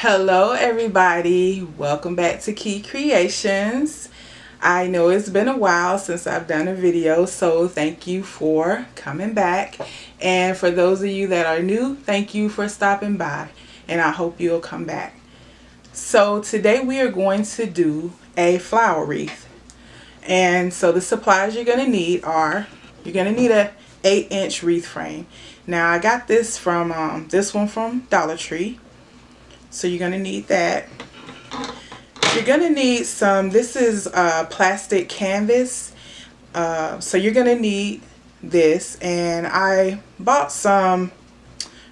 Hello everybody, welcome back to Key Creations. I know it's been a while since I've done a video, so thank you for coming back. And for those of you that are new, thank you for stopping by, and I hope you'll come back. So today we are going to do a flower wreath. And so the supplies you're going to need are, you're going to need a 8-inch wreath frame. Now I got this from, this one from Dollar Tree. So you're going to need that. You're going to need some, this is plastic canvas. So you're going to need this. And I bought some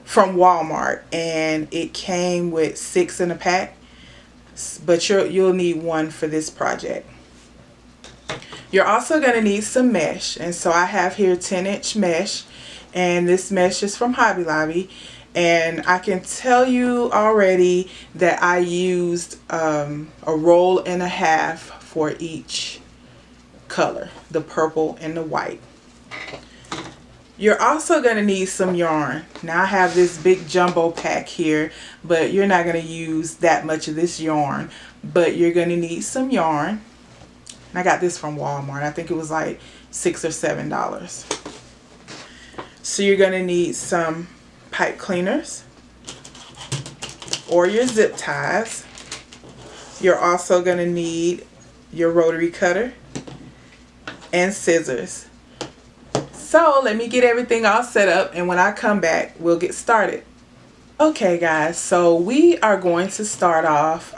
from Walmart. And it came with 6 in a pack. But you'll need one for this project. You're also going to need some mesh. And so I have here 10-inch mesh. And this mesh is from Hobby Lobby. And I can tell you already that I used a roll and a half for each color, the purple and the white. You're also going to need some yarn. Now I have this big jumbo pack here, but you're not going to use that much of this yarn. But you're going to need some yarn. And I got this from Walmart. I think it was like $6 or $7. So you're going to need some pipe cleaners or your zip ties. You're also going to need your rotary cutter and scissors. So let me get everything all set up, and when I come back we'll get started. Okay guys, so we are going to start off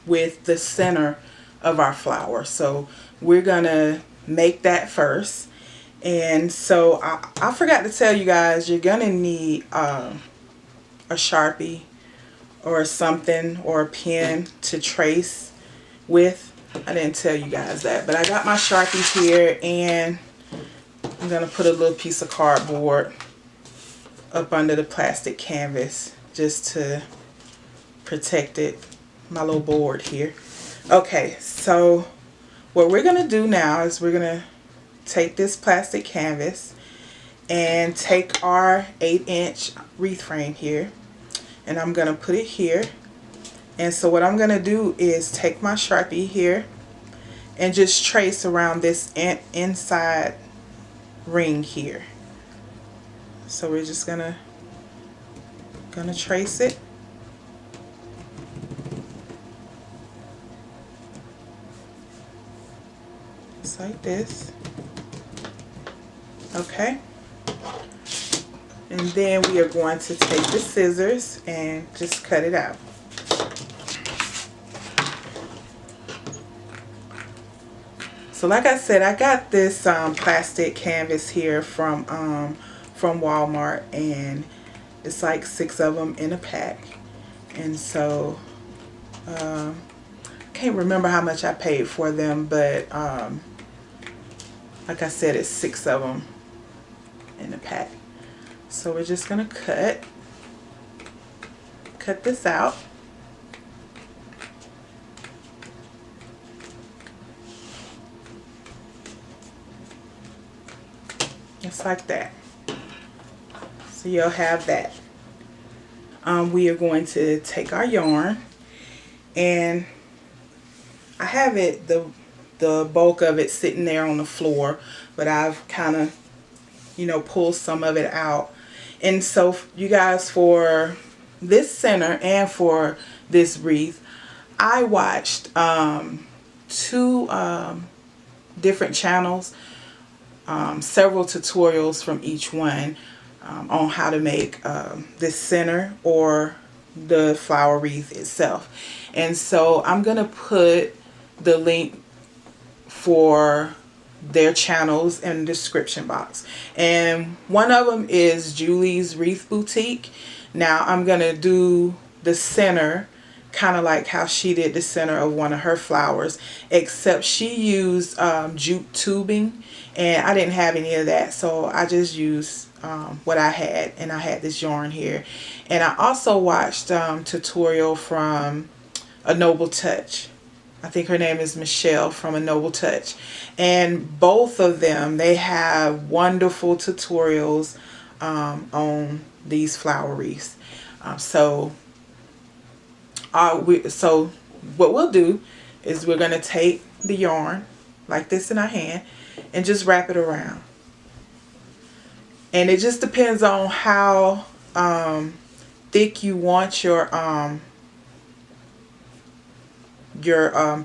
with the center of our flower. So we're gonna make that first. And so I forgot to tell you guys, you're gonna need a Sharpie or something, or a pen to trace with. I didn't tell you guys that, but I got my Sharpies here, and I'm gonna put a little piece of cardboard up under the plastic canvas just to protect it, my little board here. Okay, so what we're gonna do now is we're gonna take this plastic canvas and take our 8-inch wreath frame here, and I'm gonna put it here. And so what I'm gonna do is take my Sharpie here and just trace around this inside ring here. So we're just gonna trace it. Just like this. Okay, and then we are going to take the scissors and just cut it out. So like I said, I got this plastic canvas here from Walmart, and it's like 6 of them in a pack. And so I can't remember how much I paid for them, but like I said, it's 6 of them in the pack. So we're just gonna cut this out. Just like that. So you'll have that. We are going to take our yarn, and I have it, the bulk of it sitting there on the floor, but I've kind of, you know, pull some of it out. And so you guys, for this center and for this wreath, I watched 2 different channels, several tutorials from each one on how to make this center or the flower wreath itself. And so I'm gonna put the link for their channels in the description box, and one of them is Julie's Wreath Boutique. Now I'm gonna do the center kind of like how she did the center of one of her flowers, except she used jute tubing, and I didn't have any of that, so I just used what I had, and I had this yarn here. And I also watched tutorial from A Noble Touch. I think her name is Michelle from A Noble Touch, and both of them, they have wonderful tutorials on these flower wreaths. So So what we'll do is we're going to take the yarn like this in our hand and just wrap it around. And it just depends on how thick you want your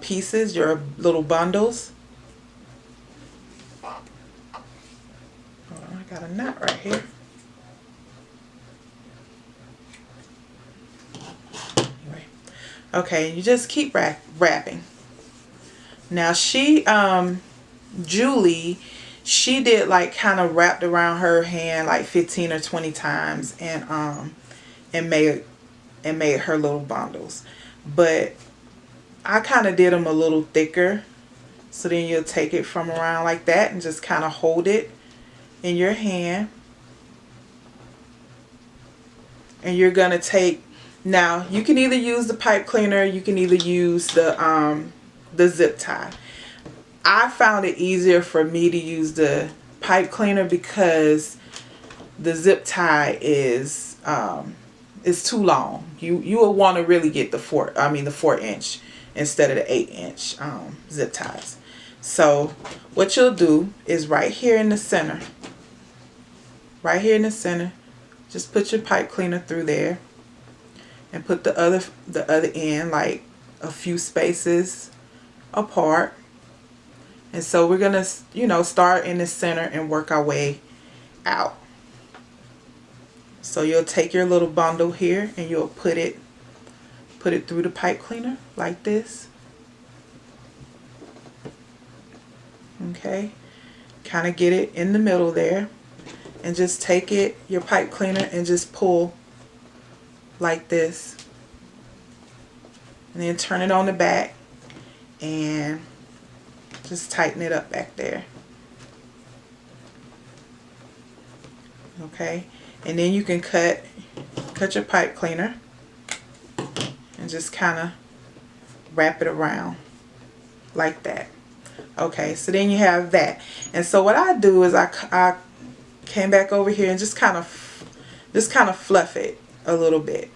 pieces, your little bundles. Oh, I got a knot right here. Anyway. Okay, you just keep wrapping. Now Julie, she did like kind of wrapped around her hand like 15 or 20 times and made her little bundles. But I kind of did them a little thicker. So then you'll take it from around like that and just kind of hold it in your hand. And you're going to take, now you can either use the pipe cleaner, you can either use the zip tie. I found it easier for me to use the pipe cleaner because the zip tie is too long. You will want to really get the 4-inch instead of the 8-inch zip ties. So what you'll do is right here in the center, just put your pipe cleaner through there and put the other end like a few spaces apart. And so we're gonna, start in the center and work our way out. So you'll take your little bundle here and you'll put it through the pipe cleaner like this. Okay, kind of get it in the middle there, and just take your pipe cleaner and just pull like this, and then turn it on the back and just tighten it up back there. Okay, and then you can cut your pipe cleaner and just kind of wrap it around like that. Okay, so then you have that. And so what I do is I came back over here and just kind of fluff it a little bit.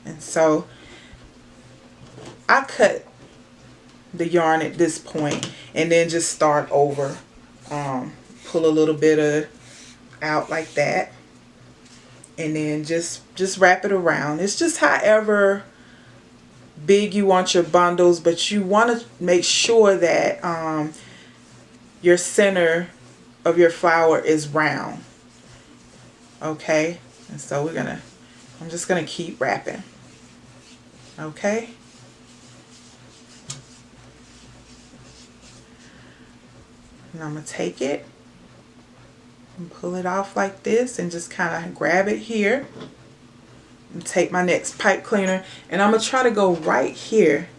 And so I cut the yarn at this point and then just start over. Pull a little bit out like that, and then just wrap it around. It's just however big you want your bundles, but you want to make sure that your center of your flower is round. Okay, and so I'm just gonna keep wrapping. Okay, and I'm gonna take it and pull it off like this and just kind of grab it here and take my next pipe cleaner, and I'm gonna try to go right here,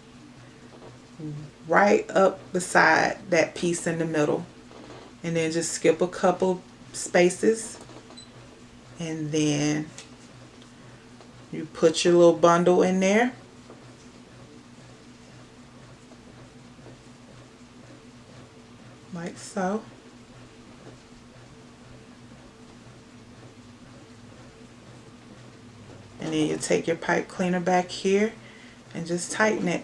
right up beside that piece in the middle, and then just skip a couple spaces, and then you put your little bundle in there. Like so. And then you take your pipe cleaner back here and just tighten it.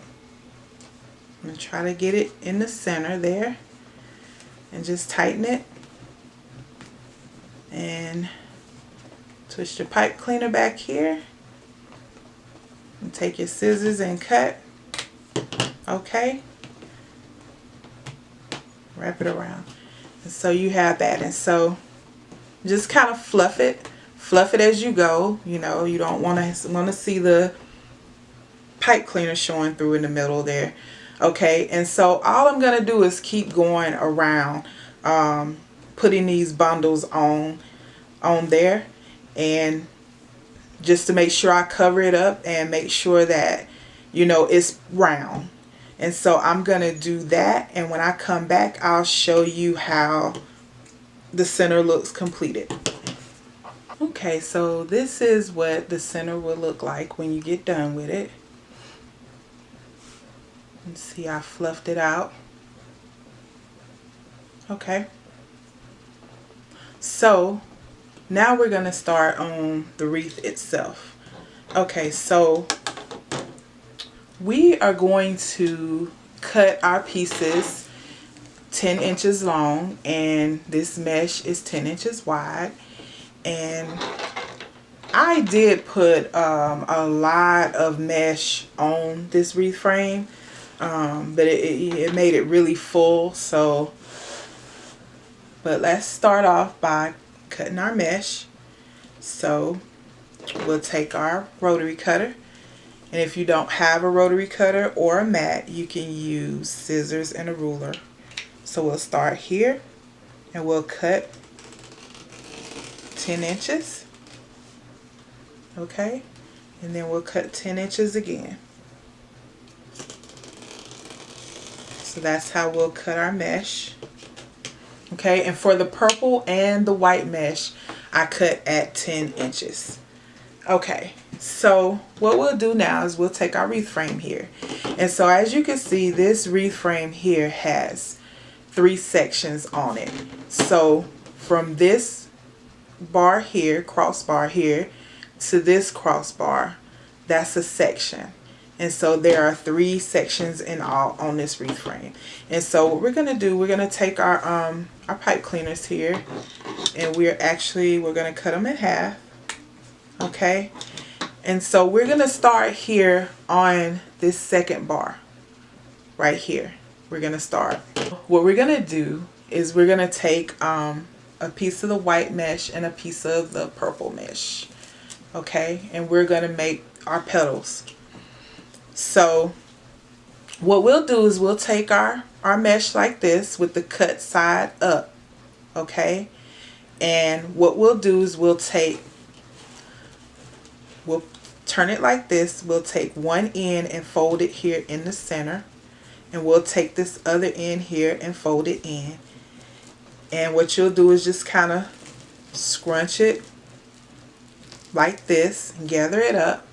I'm going to try to get it in the center there. And just tighten it. And twist your pipe cleaner back here. And take your scissors and cut. Okay. Wrap it around. And so you have that. And so just kind of fluff it. Fluff it as you go. You know, you don't want to see the pipe cleaner showing through in the middle there. Okay, and so all I'm going to do is keep going around putting these bundles on there, and just to make sure I cover it up and make sure that, you know, it's round. And so I'm going to do that, and when I come back I'll show you how the center looks completed. Okay, so this is what the center will look like when you get done with it. And see, I fluffed it out. Okay. So now we're going to start on the wreath itself. Okay, so we are going to cut our pieces 10 inches long, and this mesh is 10 inches wide. And I did put a lot of mesh on this wreath frame, but it made it really full. So, but let's start off by cutting our mesh. So we'll take our rotary cutter, and if you don't have a rotary cutter or a mat, you can use scissors and a ruler. So we'll start here and we'll cut 10 inches. Okay, and then we'll cut 10 inches again. So that's how we'll cut our mesh. Okay, and for the purple and the white mesh, I cut at 10 inches. Okay, so what we'll do now is we'll take our wreath frame here. And so as you can see, this wreath frame here has 3 sections on it. So from this bar here, crossbar here, to this crossbar, that's a section. And so there are 3 sections in all on this wreath frame. And so what we're going to do, we're going to take our pipe cleaners here, and we're going to cut them in half. Okay, and so we're going to start here on this second bar right here. We're going to start. What we're going to do is we're going to take a piece of the white mesh and a piece of the purple mesh. Okay, and we're going to make our petals. So what we'll do is we'll take our mesh like this with the cut side up. Okay, and what we'll do is we'll turn it like this. We'll take one end and fold it here in the center, and we'll take this other end here and fold it in. And what you'll do is just kind of scrunch it like this and gather it up,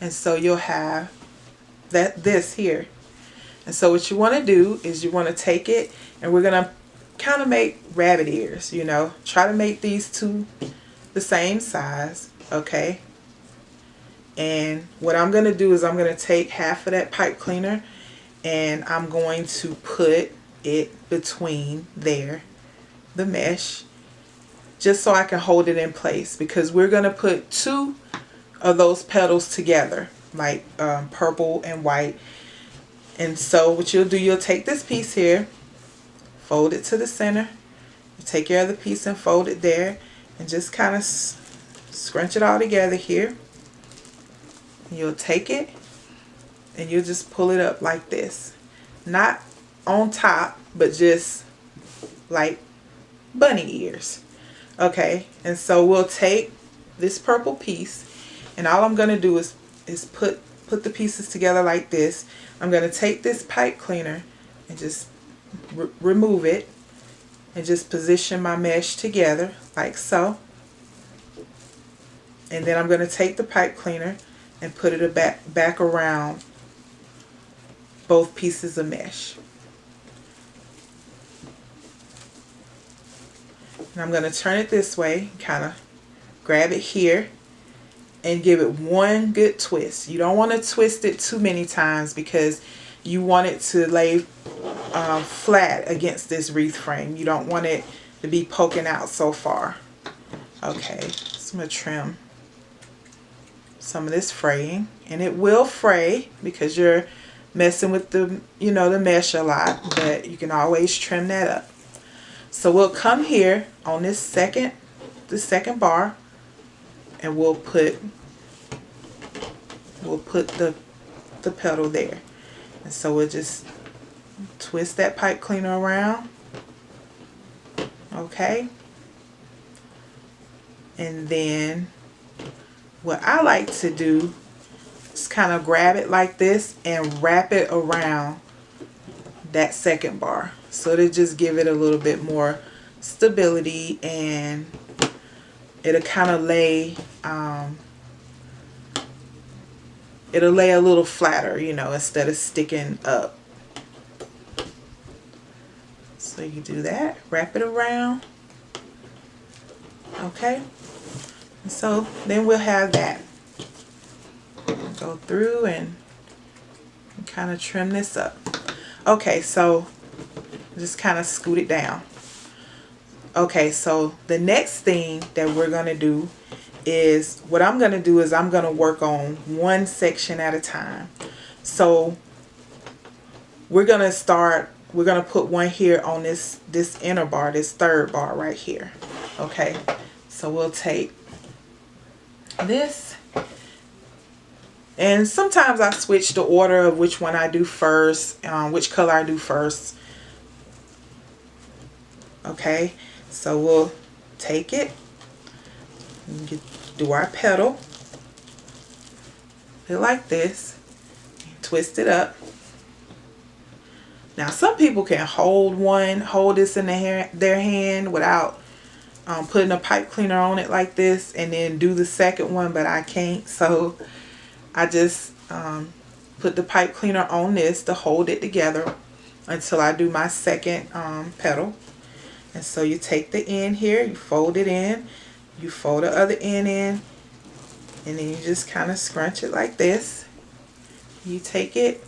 and so you'll have this here. And so what you want to do is you want to take it, and we're going to kind of make rabbit ears, you know, try to make these two the same size. Okay, and what I'm going to do is I'm going to take half of that pipe cleaner, and I'm going to put it between there, the mesh, just so I can hold it in place, because we're going to put 2 of those petals together, like purple and white. And so what you'll do, you'll take this piece here, fold it to the center, you take your other piece and fold it there, and just kind of scrunch it all together here. You'll take it and you'll just pull it up like this, not on top, but just like bunny ears. Okay, and so we'll take this purple piece, and all I'm going to do is put the pieces together like this. I'm going to take this pipe cleaner and just remove it and just position my mesh together like so. And then I'm going to take the pipe cleaner and put it back around both pieces of mesh. And I'm going to turn it this way, kind of grab it here and give it one good twist. You don't want to twist it too many times because you want it to lay flat against this wreath frame. You don't want it to be poking out so far. Okay, so I'm going to trim some of this fraying, and it will fray because you're messing with the, you know, the mesh a lot, but you can always trim that up. So we'll come here on this second bar, and we'll put the petal there. And so we'll just twist that pipe cleaner around. Okay, and then what I like to do is kind of grab it like this and wrap it around that second bar, so to just give it a little bit more stability, and it'll kind of lay it'll lay a little flatter, you know, instead of sticking up. So you do that, wrap it around. Okay, and so then we'll have that. go through and kind of trim this up. Okay, so just kind of scoot it down. Okay, so the next thing that we're going to do is, what I'm going to do is I'm going to work on one section at a time. So we're going to put one here on this inner bar, this third bar right here. Okay, so we'll take this, and sometimes I switch the order of which one I do first, which color I do first. Okay, so we'll take it and do our petal, put it like this, twist it up. Now some people can hold this in their hand without putting a pipe cleaner on it like this and then do the second one, but I can't, so I just put the pipe cleaner on this to hold it together until I do my second petal. And so you take the end here, you fold it in, you fold the other end in, and then you just kind of scrunch it like this. You take it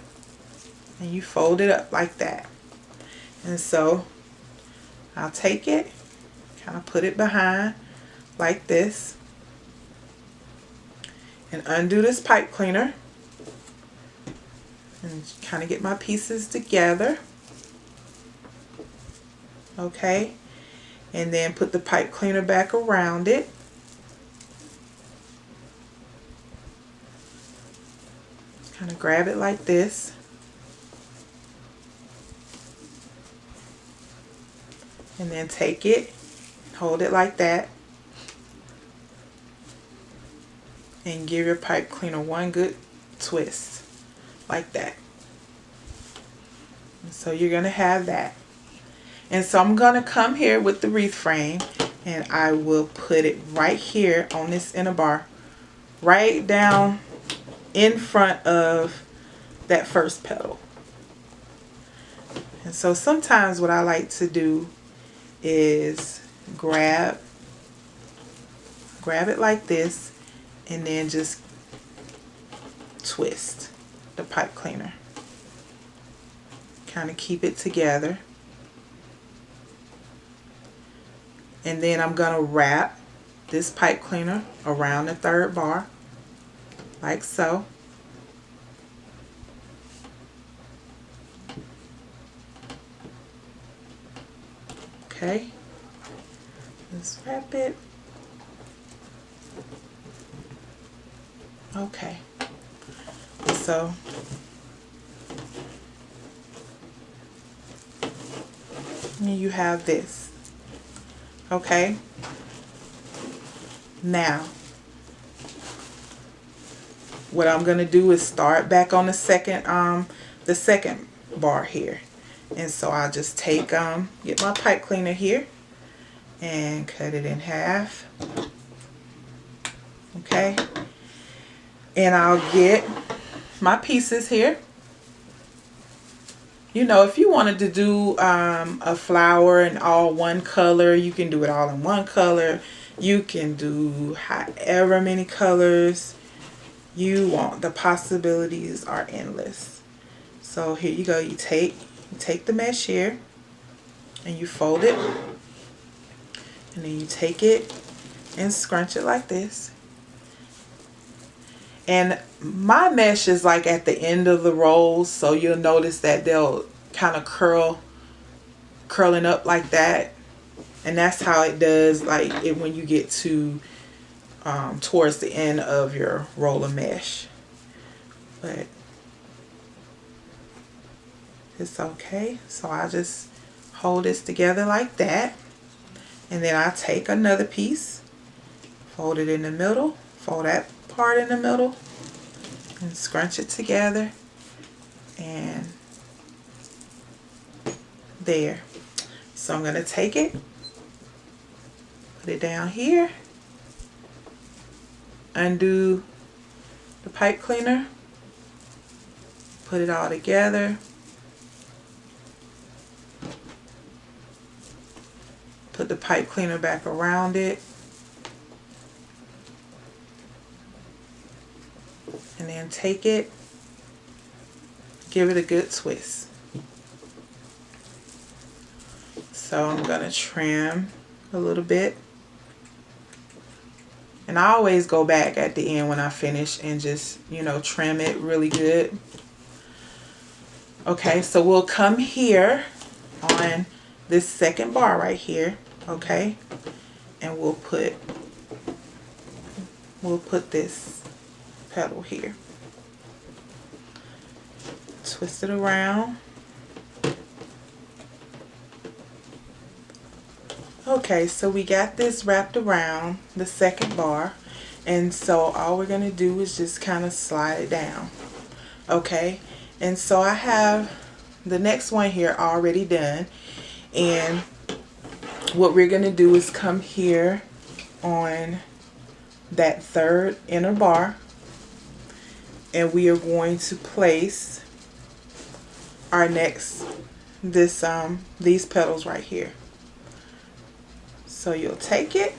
and you fold it up like that. And so I'll take it, kind of put it behind like this, and undo this pipe cleaner and kind of get my pieces together. Okay, and then put the pipe cleaner back around it. Just kind of grab it like this. And then take it, hold it like that, and give your pipe cleaner one good twist like that. And so you're going to have that. And so I'm going to come here with the wreath frame, and I will put it right here on this inner bar, right down in front of that first petal. And so sometimes what I like to do is grab it like this, and then just twist the pipe cleaner. Kind of keep it together. And then I'm going to wrap this pipe cleaner around the third bar, like so. Okay, let's wrap it. Okay, so you have this. Okay, now what I'm going to do is start back on the second bar here. And so I'll just take get my pipe cleaner here and cut it in half. Okay, and I'll get my pieces here. You know, if you wanted to do a flower in all one color, you can do it all in one color. You can do however many colors you want. The possibilities are endless. So here you go. You take the mesh here and you fold it, and then you take it and scrunch it like this. And my mesh is like at the end of the rolls, so you'll notice that they'll kind of curling up like that. And that's how it does like it when you get to towards the end of your roll of mesh. But it's okay. So I just hold this together like that, and then I take another piece, fold it in the middle, fold that part in the middle, and scrunch it together, and there. So I'm going to take it, put it down here, undo the pipe cleaner, put it all together, put the pipe cleaner back around it, And then take it, give it a good twist. So I'm going to trim a little bit. And I always go back at the end when I finish and just, you know, trim it really good. Okay, so we'll come here on this second bar right here, okay? And we'll put this petal here. Twist it around. Okay, so we got this wrapped around the second bar, and so all we're going to do is just kind of slide it down. Okay, and so I have the next one here already done, and what we're going to do is come here on that third inner bar, and we are going to place our these petals right here. So you'll take it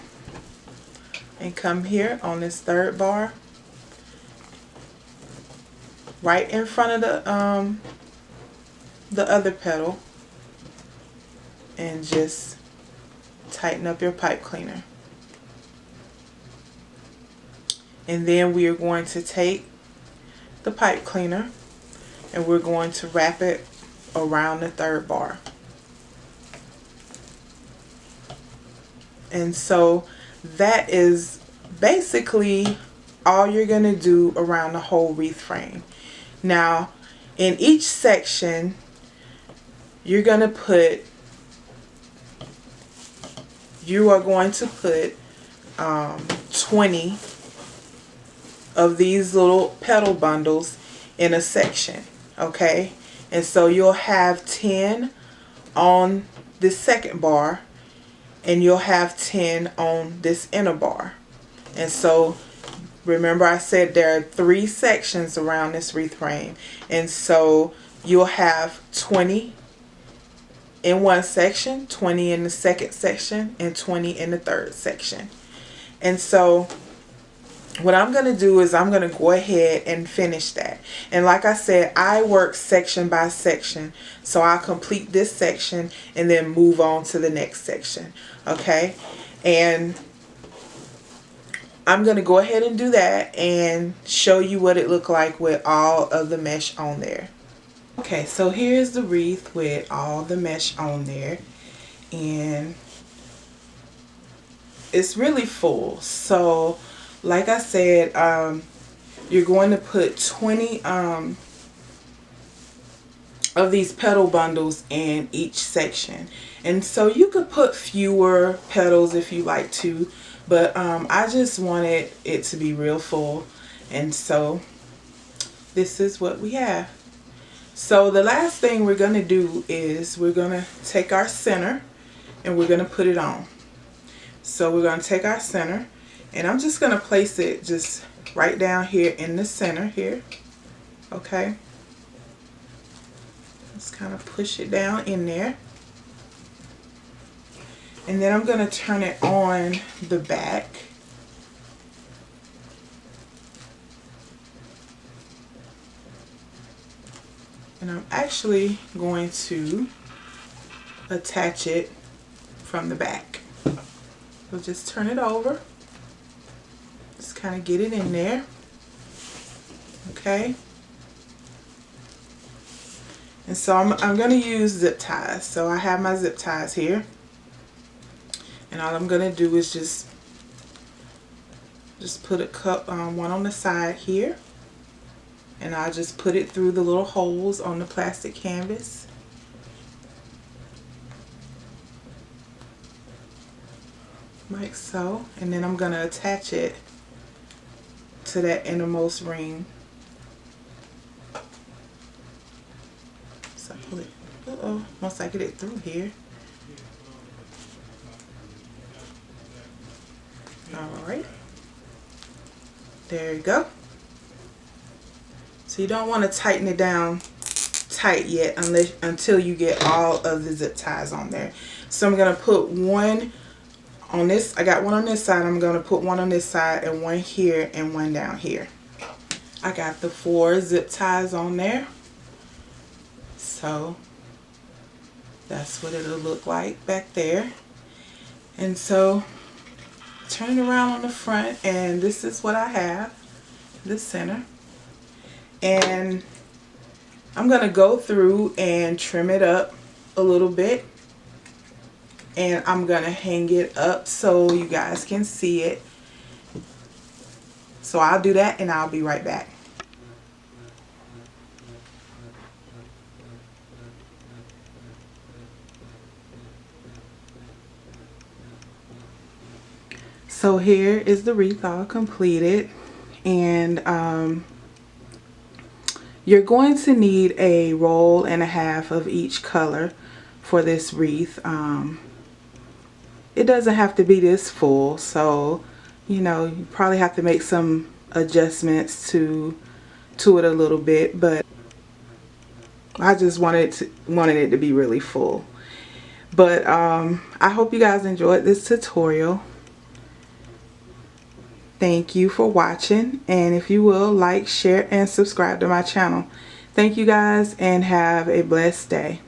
and come here on this third bar, right in front of the other petal, and just tighten up your pipe cleaner. And then we are going to take the pipe cleaner and we're going to wrap it around the third bar. And so that is basically all you're going to do around the whole wreath frame. Now, in each section, you are going to put 20 of these little petal bundles in a section, okay? And so you'll have 10 on this second bar, and you'll have 10 on this inner bar. And so remember I said there are 3 sections around this wreath frame, and so you'll have 20 in one section, 20 in the second section, and 20 in the third section. And so what I'm going to do is I'm going to go ahead and finish that. And like I said, I work section by section. So I'll complete this section and then move on to the next section. Okay? And I'm going to go ahead and do that and show you what it looked like with all of the mesh on there. Okay, so here's the wreath with all the mesh on there. And it's really full. So like I said, you're going to put 20 of these petal bundles in each section. And so you could put fewer petals if you like to, but I just wanted it to be real full. And so this is what we have. So the last thing we're going to do is we're going to take our center and we're going to put it on. So we're going to take our center, and I'm just going to place it just right down here in the center here. Okay. Just kind of push it down in there. And then I'm going to turn it on the back. And I'm actually going to attach it from the back. So just turn it over. Just kind of get it in there. Okay. And so I'm going to use zip ties. So I have my zip ties here. And all I'm going to do is just put a cup, one on the side here. And I'll just put it through the little holes on the plastic canvas. Like so. And then I'm going to attach it to that innermost ring. So pull it. Uh-oh. Once I get it through here. Alright. There you go. So you don't want to tighten it down tight yet until you get all of the zip ties on there. So I'm going to put one on this. I got one on this side. I'm going to put one on this side and one here and one down here. I got the 4 zip ties on there. So that's what it'll look like back there. And so turn it around on the front, and this is what I have, the center. And I'm going to go through and trim it up a little bit, and I'm going to hang it up so you guys can see it. So I'll do that and I'll be right back. So here is the wreath all completed, and you're going to need a roll and a half of each color for this wreath. It doesn't have to be this full, so you know, you probably have to make some adjustments to it a little bit, but I just wanted it to be really full. But I hope you guys enjoyed this tutorial. Thank you for watching, and if you will, like, share, and subscribe to my channel. Thank you guys, and have a blessed day.